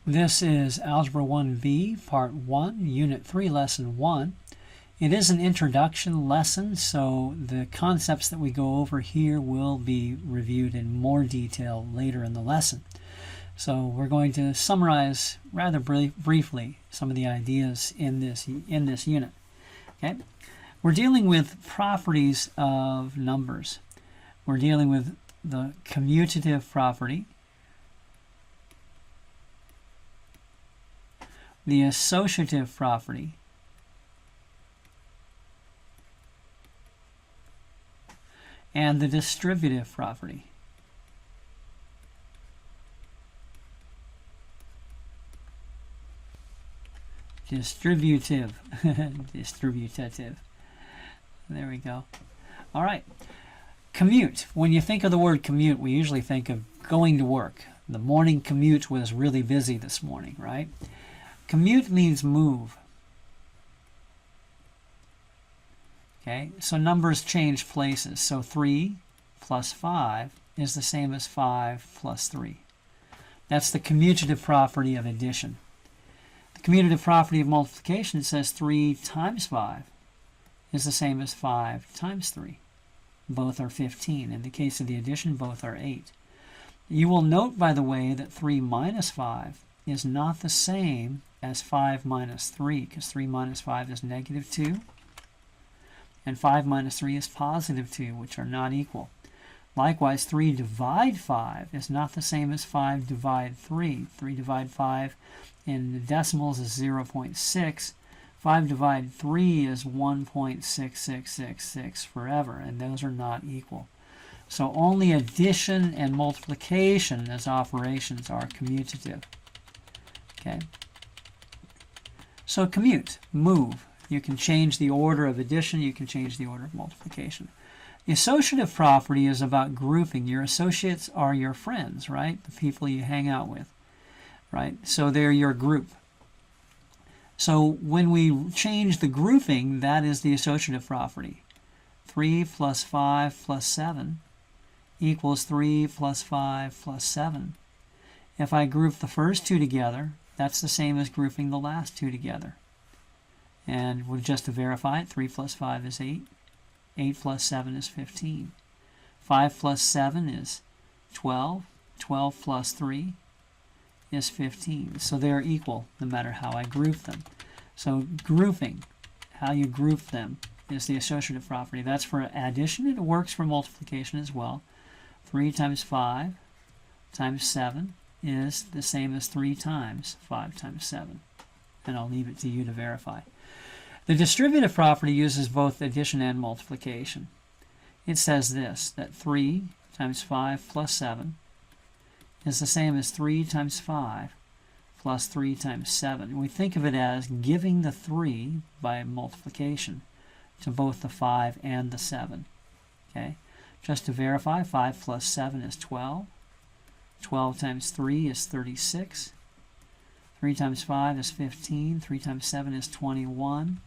This is Algebra 1B, Part 1, Unit 3, Lesson 1. It is an introduction lesson, so the concepts that we go over here will be reviewed in more detail later in the lesson. So we're going to summarize rather briefly some of the ideas in this unit. Okay? We're dealing with properties of numbers. We're dealing with the commutative property, the associative property, and the distributive property. Distributive. Distributive. There we go. All right. Commute. When you think of the word commute, we usually think of going to work. The morning commute was really busy this morning, right? Commute means move. Okay, so numbers change places. So 3 plus 5 is the same as 5 plus 3. That's the commutative property of addition. The commutative property of multiplication says 3 times 5 is the same as 5 times 3. Both are 15. In the case of the addition, both are 8. You will note, by the way, that 3 minus 5 is not the same as 5 minus 3, because 3 minus 5 is negative 2, and 5 minus 3 is positive 2, which are not equal. Likewise, 3 divide 5 is not the same as 5 divide 3. 3 divide 5 in the decimals is 0.6. 5 divide 3 is 1.6666 forever, and those are not equal. So only addition and multiplication as operations are commutative. Okay. So commute, move. You can change the order of addition, you can change the order of multiplication. The associative property is about grouping. Your associates are your friends, right? The people you hang out with, right? So they're your group. So when we change the grouping, that is the associative property. 3 plus 5 plus 7 equals 3 plus 5 plus 7. If I group the first two together, that's the same as grouping the last two together. And just to verify it, 3 plus 5 is 8. 8 plus 7 is 15. 5 plus 7 is 12. 12 plus 3 is 15. So they're equal no matter how I group them. So grouping, how you group them, is the associative property. That's for addition. It works for multiplication as well. 3 times 5 times 7 is the same as 3 times 5 times 7. And I'll leave it to you to verify. The distributive property uses both addition and multiplication. It says this, that 3 times 5 plus 7 is the same as 3 times 5 plus 3 times 7. We think of it as giving the 3 by multiplication to both the 5 and the 7. Okay? Just to verify, 5 plus 7 is 12. 12 times 3 is 36. 3 times 5 is 15. 3 times 7 is 21.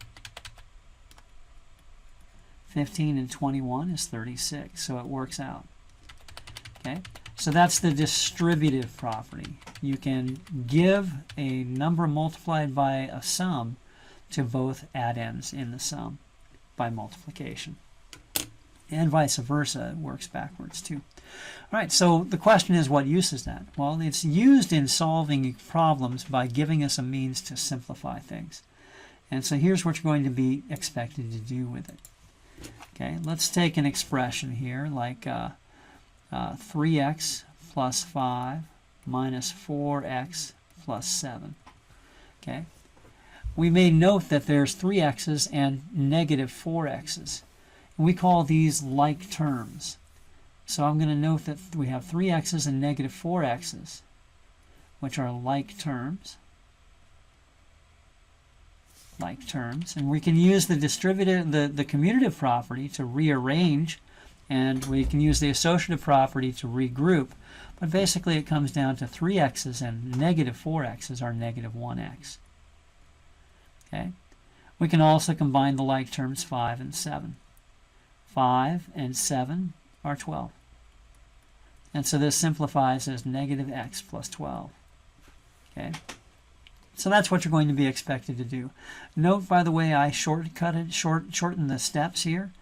15 and 21 is 36, so it works out. Okay, so that's the distributive property. You can give a number multiplied by a sum to both addends in the sum by multiplication. And vice versa, it works backwards too. All right, so the question is, what use is that? Well, it's used in solving problems by giving us a means to simplify things. And so here's what you're going to be expected to do with it. Okay, let's take an expression here like 3x plus 5 minus 4x plus 7. Okay, we may note that there's 3x's and negative 4x's. We call these like terms. So I'm going to note that we have 3x's and negative 4x's, which are like terms. Like terms. And we can use the distributive, the commutative property to rearrange, and we can use the associative property to regroup. But basically it comes down to 3x's and negative 4x's are negative 1x. Okay? We can also combine the like terms 5 and 7. 5 and 7 are 12. And so this simplifies as negative x plus 12. Okay. So that's what you're going to be expected to do. Note, by the way, I shorten the steps here.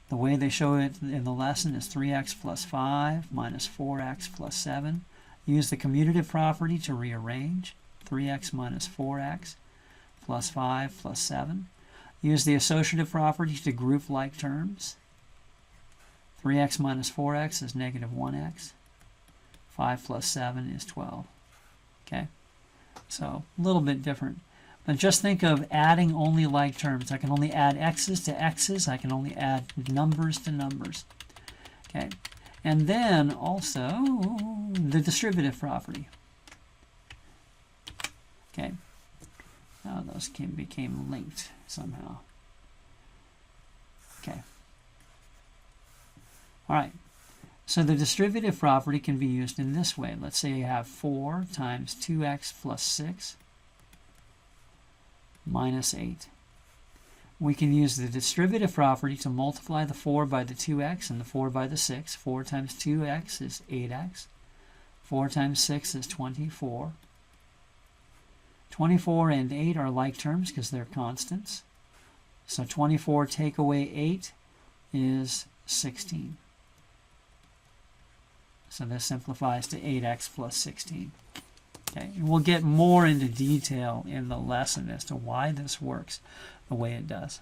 The way they show it in the lesson is 3x plus 5 minus 4x plus 7. Use the commutative property to rearrange. 3x minus 4x plus 5 plus 7. Use the associative property to group like terms. 3x minus 4x is negative 1x. 5 plus 7 is 12. Okay? So, a little bit different. But just think of adding only like terms. I can only add x's to x's. I can only add numbers to numbers. Okay? And then also the distributive property. Okay? Now those became linked somehow. Okay. All right. So the distributive property can be used in this way. Let's say you have 4 times 2x plus 6 minus 8. We can use the distributive property to multiply the 4 by the 2x and the 4 by the 6. 4 times 2x is 8x. 4 times 6 is 24. 24 and 8 are like terms because they're constants. So 24 take away 8 is 16. So this simplifies to 8x plus 16. Okay, and we'll get more into detail in the lesson as to why this works the way it does.